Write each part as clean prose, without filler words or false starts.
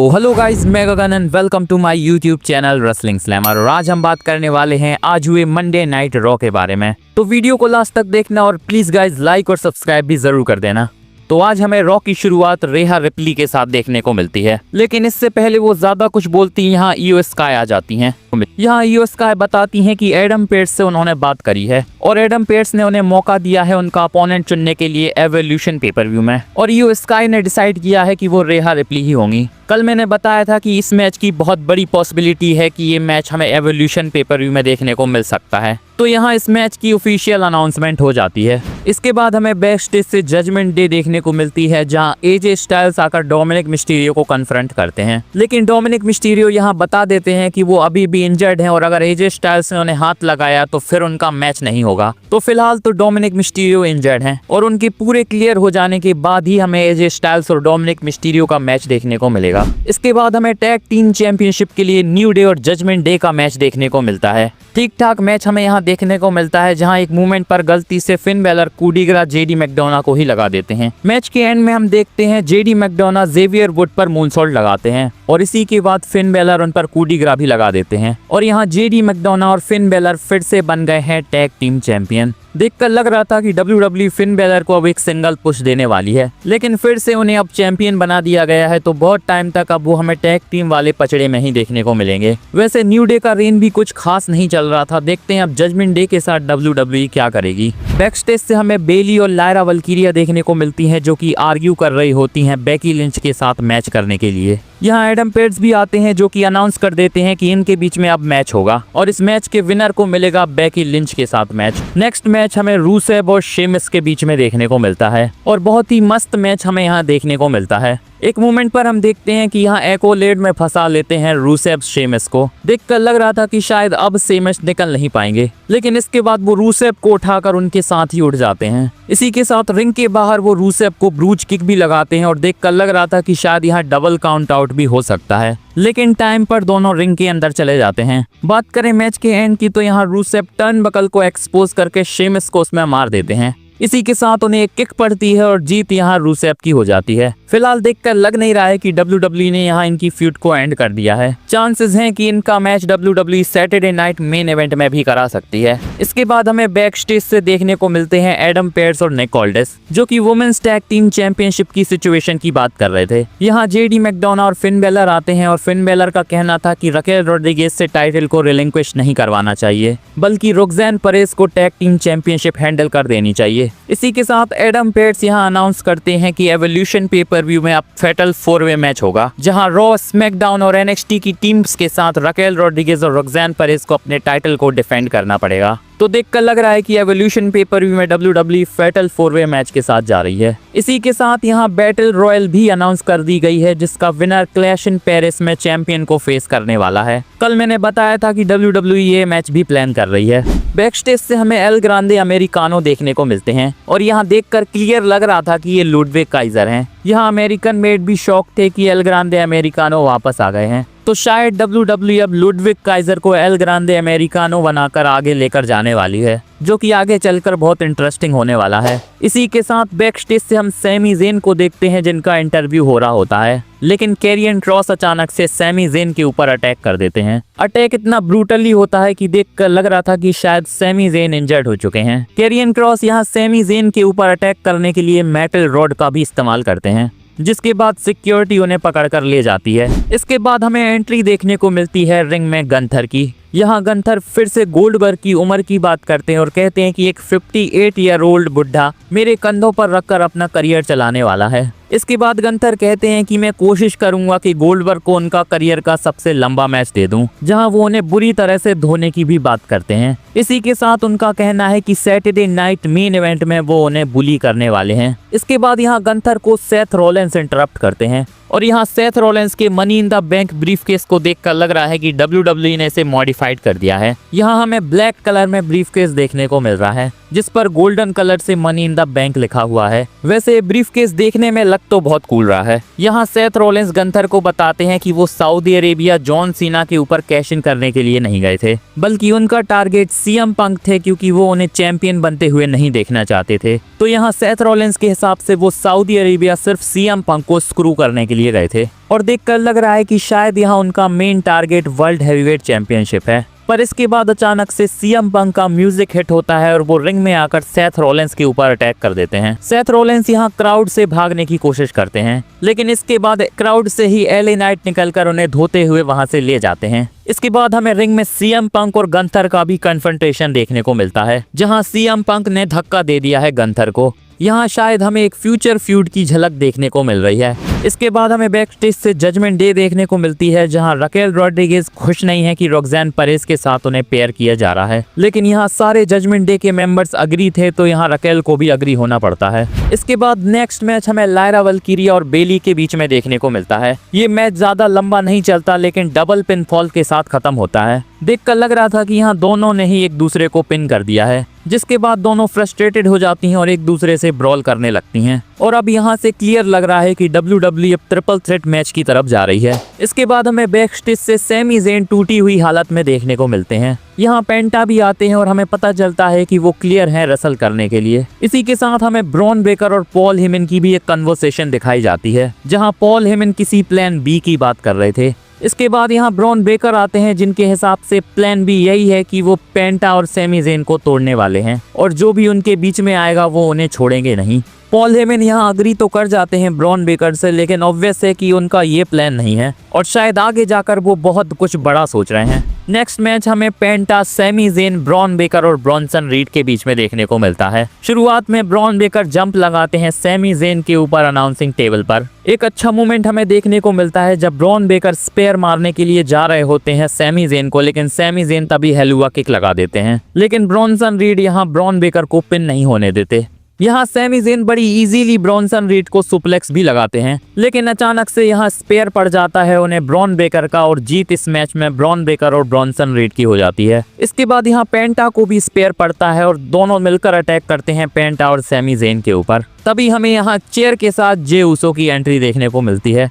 तो hello guys, मैं Gagan and welcome to my YouTube channel wrestling slammer. और आज हम बात करने वाले हैं आज हुए मंडे नाइट रॉ के बारे में। तो वीडियो को लास्ट तक देखना और प्लीज गाइस लाइक और सब्सक्राइब भी जरूर कर देना। तो आज हमें रॉ की शुरुआत रेहा रिप्ली के साथ देखने को मिलती है, लेकिन इससे पहले वो ज्यादा कुछ बोलती यहाँ ईओ स्काई आ जाती हैं। यहाँ ईओ स्काई बताती हैं कि एडम पेर्स से उन्होंने बात करी है और एडम पेर्स ने उन्हें मौका दिया है उनका अपोनेंट चुनने के लिए एवोल्यूशन पेपर व्यू में, और ईओ स्काई ने डिसाइड किया है कि वो रेहा रिप्ली ही होंगी। कल मैंने बताया था कि इस मैच की बहुत बड़ी पॉसिबिलिटी है कि ये मैच हमें एवोल्यूशन पेपर व्यू में देखने को मिल सकता है। तो यहाँ इस मैच की ऑफिशियल अनाउंसमेंट हो जाती है। इसके बाद हमें बैक स्टेज से जजमेंट डे देखने को मिलती है, जहाँ एजे स्टाइल्स आकर डोमिनिक मिस्टीरियो को कन्फ्रंट करते हैं, लेकिन डोमिनिक मिस्टीरियो यहाँ बता देते हैं कि वो अभी भी इंजर्ड हैं और अगर एजे स्टाइल्स ने उन्हें हाथ लगाया तो फिर उनका मैच नहीं होगा। तो फिलहाल तो डोमिनिक मिस्टीरियो इंजर्ड हैं और उनके पूरे क्लियर हो जाने के बाद ही हमें एजे स्टाइल्स और डोमिनिक मिस्टीरियो का मैच देखने को मिलेगा। इसके बाद हमें टैग टीम चैंपियनशिप के लिए न्यू डे और जजमेंट डे का मैच देखने को मिलता है। ठीक ठाक मैच हमें यहाँ देखने को मिलता है, जहाँ एक मूवमेंट पर गलती से फिन बेलर कूडीग्रा जेडी मैकडोना को ही लगा देते हैं। मैच के एंड में हम देखते हैं जेडी मैकडोना जेवियर वुड पर मूनसॉल्ट लगाते हैं और इसी के बाद फिन बेलर उन पर कूडीग्रा भी लगा देते हैं और यहाँ जेडी मैकडोना और फिन बेलर फिर से बन गए हैं टैग टीम चैंपियन। देखकर लग रहा था कि WWE फिन बेलर को अब एक सिंगल पुश देने वाली है, लेकिन फिर से उन्हें अब चैंपियन बना दिया गया है। तो बहुत टाइम तक अब वो हमें टैग टीम वाले पचड़े में ही देखने को मिलेंगे। वैसे न्यू डे का रेन भी कुछ खास नहीं चल रहा था। देखते हैं अब जजमेंट डे के साथ WWE क्या करेगी। बैक स्टेज से हमें बेली और लायरा वल्कीरिया देखने को मिलती है, जो कि आर्ग्यू कर रही होती हैं बेकी लिंच के साथ मैच करने के लिए। यहाँ एडम पेर्स भी आते हैं, जो कि अनाउंस कर देते हैं कि इनके बीच में अब मैच होगा और इस मैच के विनर को मिलेगा बेकी लिंच के साथ मैच। नेक्स्ट मैच हमें रूसेव और शेमिस के बीच में देखने को मिलता है और बहुत ही मस्त मैच हमें यहाँ देखने को मिलता है। एक मोमेंट पर हम देखते हैं कि यहाँ एकोलेड में फंसा लेते हैं रूसेव शेमिस को। देखकर लग रहा था कि शायद अब शेमिस निकल नहीं पाएंगे, लेकिन इसके बाद वो रूसेव को उठाकर उनके साथ ही उठ जाते हैं। इसी के साथ रिंग के बाहर वो रूसेव को ब्रूच किक भी लगाते हैं और देखकर लग रहा था कि शायद यहाँ डबल काउंट आउट भी हो सकता है, लेकिन टाइम पर दोनों रिंग के अंदर चले जाते हैं। बात करें मैच के एंड की, तो यहाँ रूसेव टर्नबकल को एक्सपोज करके शेमिस को उसमें मार देते हैं। इसी के साथ उन्हें एक किक पड़ती है और जीत यहाँ रूसेव की हो जाती है। फिलहाल देखकर लग नहीं रहा है कि WWE ने यहाँ इनकी फ्यूड को एंड कर दिया है। चांसेस हैं कि इनका match WWE Saturday night main event में भी करा सकती है। इसके बाद हमें बैक स्टेज से देखने को मिलते हैं एडम पेर्स और निक ऑल्डिस, जो कि वुमेन्स टैग टीम चैंपियनशिप की सिचुएशन की बात कर रहे थे। यहाँ जेडी मैकडोना और फिन बेलर आते हैं और फिन बेलर का कहना था कि रकेल रोड्रिगेज से टाइटल को रिलिंक्विश नहीं करवाना चाहिए, बल्कि रोक्सेन परेज को टैग टीम चैंपियनशिप हैंडल कर देनी चाहिए। इसी के साथ एडम पेर्स यहाँ अनाउंस करते हैं कि एवोल्यूशन पेपर व्यू में अब फैटल 4-वे मैच होगा, जहां रॉ, स्मैकडाउन और NXT की टीम्स के साथ रकेल रोड्रिगेज और रोक्सेन परेज को अपने टाइटल को डिफेंड करना पड़ेगा। तो देखकर लग रहा है कि एवोल्यूशन पेपर व्यू में WWE फैटल 4-वे मैच के साथ जा रही है। इसी के साथ यहाँ बैटल रॉयल भी अनाउंस कर दी गई है, जिसका विनर क्लैश इन पेरिस में चैंपियन को फेस करने वाला है। कल मैंने बताया था कि WWE ये मैच भी प्लान कर रही है। बैक स्टेज से हमें एल ग्रांडे अमेरिकानो देखने को मिलते हैं और यहाँ देखकर क्लियर लग रहा था कि ये लुडविग काइजर हैं। यहाँ अमेरिकन मेड भी शॉक थे कि एल ग्रांडे अमेरिकानो वापस आ गए हैं। तो शायद WWE अब लुडविग काइजर को एल ग्रांडे अमेरिकानो बनाकर आगे लेकर जाने वाली है, जो कि आगे चलकर बहुत इंटरेस्टिंग होने वाला है। इसी के साथ बैक स्टेज से हम सैमी ज़ेन को देखते हैं, जिनका इंटरव्यू हो रहा होता है, लेकिन कैरियन क्रॉस अचानक से सैमी ज़ेन के ऊपर अटैक कर देते हैं। अटैक इतना ब्रूटली होता है कि देखकर लग रहा था कि शायद सैमी ज़ेन इंजर्ड हो चुके हैं। कैरियन क्रॉस यहाँ सैमी ज़ेन के ऊपर अटैक करने के लिए मेटल रॉड का भी इस्तेमाल करते हैं, जिसके बाद सिक्योरिटी उन्हें पकड़कर ले जाती है। इसके बाद हमें एंट्री देखने को मिलती है रिंग में गंथर की। यहाँ गंथर फिर से गोल्डबर्ग की उम्र की बात करते हैं और कहते हैं कि एक 58 ईयर ओल्ड बुढ़ा मेरे कंधों पर रखकर अपना करियर चलाने वाला है। इसके बाद गंथर कहते हैं कि मैं कोशिश करूंगा कि गोल्डबर्ग को उनका करियर का सबसे लंबा मैच दे दूं, जहां वो उन्हें बुरी तरह से धोने की भी बात करते हैं। इसी के साथ उनका कहना है कि सैटरडे नाइट मेन इवेंट में वो उन्हें बुली करने वाले हैं। इसके बाद यहाँ गंथर को सेथ रॉलिंस इंटरप्ट करते हैं और यहाँ सेथ रॉलिंस के money in the bank briefcase को देखकर लग रहा है कि WWE ने इसे मॉडिफाइड कर दिया है। यहाँ हमें ब्लैक कलर में ब्रीफकेस देखने को मिल रहा है। जिस पर गोल्डन कलर से मनी इन द बैंक लिखा हुआ है। वैसे ब्रीफ केस देखने में लग तो बहुत कूल रहा है। यहाँ सेथ रॉलिंस गंथर को बताते हैं कि वो सऊदी अरेबिया जॉन सीना के ऊपर कैश इन करने के लिए नहीं गए थे, बल्कि उनका टारगेट सीएम पंक थे, क्योंकि वो उन्हें चैंपियन बनते हुए नहीं देखना चाहते थे। तो यहाँ सेथ रॉलिंस के हिसाब से वो सऊदी अरेबिया सिर्फ सीएम पंक को स्क्रू करने के लिए गए थे, और देखकर लग रहा है कि शायद यहाँ उनका main target world heavyweight championship है। पर इसके बाद अचानक से सीएम पंक का म्यूजिक हिट होता है और वो रिंग में आकर सेथ रॉलिंस के ऊपर अटैक कर देते हैं। सेथ रॉलिंस यहाँ क्राउड से भागने की कोशिश करते हैं, लेकिन इसके बाद क्राउड से ही एलए नाइट निकलकर उन्हें धोते हुए वहां से ले जाते हैं। इसके बाद हमें रिंग में सीएम पंक और गंथर का भी कन्फ्रंटेशन देखने को मिलता है, जहां सीएम पंक ने धक्का दे दिया है गंथर को। यहाँ शायद हमें एक फ्यूचर फ्यूड की झलक देखने को मिल रही है। इसके बाद हमें बैक स्टेज से जजमेंट डे देखने को मिलती है, जहां रकेल रॉड्रिगेज खुश नहीं है कि रॉक्सैन परेज के साथ उन्हें पेयर किया जा रहा है, लेकिन यहाँ सारे जजमेंट डे के मेंबर्स अग्री थे, तो यहाँ रकेल को भी अग्री होना पड़ता है। इसके बाद नेक्स्ट मैच हमें लायरा वल्कीरिया और बेली के बीच में देखने को मिलता है। ये मैच ज्यादा लंबा नहीं चलता, लेकिन डबल पिन फॉल के साथ खत्म होता है। देखकर लग रहा था कि यहाँ दोनों ने ही एक दूसरे को पिन कर दिया है, जिसके बाद दोनों फ्रस्ट्रेटेड हो जाती हैं और एक दूसरे से ब्रॉल करने लगती हैं। और अब यहाँ से क्लियर लग रहा है कि WWE अब ट्रिपल थ्रेट मैच की तरफ जा रही है। इसके बाद हमें बैक स्टेज से सैमी ज़ेन टूटी हुई हालत में देखने को मिलते हैं। यहाँ पेंटा भी आते हैं और हमें पता चलता है कि वो क्लियर हैं रसल करने के लिए। इसी के साथ हमें ब्रॉन बेकर और पॉल हेमन की भी एक कन्वर्सेशन दिखाई जाती है, जहाँ पॉल हेमन किसी प्लान बी की बात कर रहे थे। इसके बाद यहाँ ब्रॉन बेकर आते हैं, जिनके हिसाब से प्लान बी यही है कि वो पेंटा और सैमी ज़ेन को तोड़ने वाले हैं, और जो भी उनके बीच में आएगा वो उन्हें छोड़ेंगे नहीं। पॉल हेमन यहाँ अग्री तो कर जाते हैं ब्रॉन बेकर से, लेकिन ऑब्वियस है कि उनका ये प्लान नहीं है, और शायद आगे जाकर वो बहुत कुछ बड़ा सोच रहे हैं। नेक्स्ट मैच हमें पेंटा, सैमी ज़ेन, ब्रॉन बेकर और ब्रॉनसन रीड के बीच में देखने को मिलता है। शुरुआत में ब्रॉन बेकर जंप लगाते हैं सैमी ज़ेन के ऊपर अनाउंसिंग टेबल पर। एक अच्छा मोमेंट हमें देखने को मिलता है जब ब्रॉन बेकर स्पेयर मारने के लिए जा रहे होते हैं सैमी ज़ेन को, लेकिन सैमी ज़ेन तभी हेलुआ किक लगा देते हैं, लेकिन ब्रॉनसन रीड यहाँ ब्रॉन बेकर को पिन नहीं होने देते। यहाँ सैमी ज़ेन बड़ी इजीली ब्रॉनसन रीड को सुप्लेक्स भी लगाते हैं, लेकिन अचानक से यहाँ स्पेयर पड़ जाता है उन्हें ब्रॉन बेकर का, और जीत इस मैच में ब्रॉन बेकर और ब्रॉनसन रीड की हो जाती है। इसके बाद यहाँ पेंटा को भी स्पेयर पड़ता है और दोनों मिलकर अटैक करते हैं पेंटा और सैमी ज़ेन के ऊपर। तभी हमें यहाँ चेयर के साथ जे उसो की एंट्री देखने को मिलती है,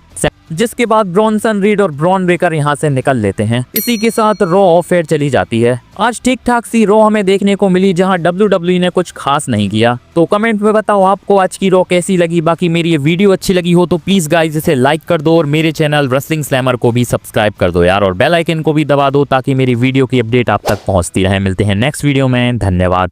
जिसके बाद ब्रॉनसन रीड और ब्रॉन बेकर यहाँ से निकल लेते हैं। इसी के साथ रॉ ऑफ एयर चली जाती है। आज ठीक ठाक सी रॉ हमें देखने को मिली, जहाँ WWE ने कुछ खास नहीं किया। तो कमेंट में बताओ आपको आज की रॉ कैसी लगी। बाकी मेरी ये वीडियो अच्छी लगी हो तो प्लीज गाइस इसे लाइक कर दो, और मेरे चैनल रेसलिंग स्लैमर को भी सब्सक्राइब कर दो यार, और बेल आइकन को भी दबा दो ताकि मेरी वीडियो की अपडेट आप तक पहुंचती रहे। मिलते हैं नेक्स्ट वीडियो में, धन्यवाद।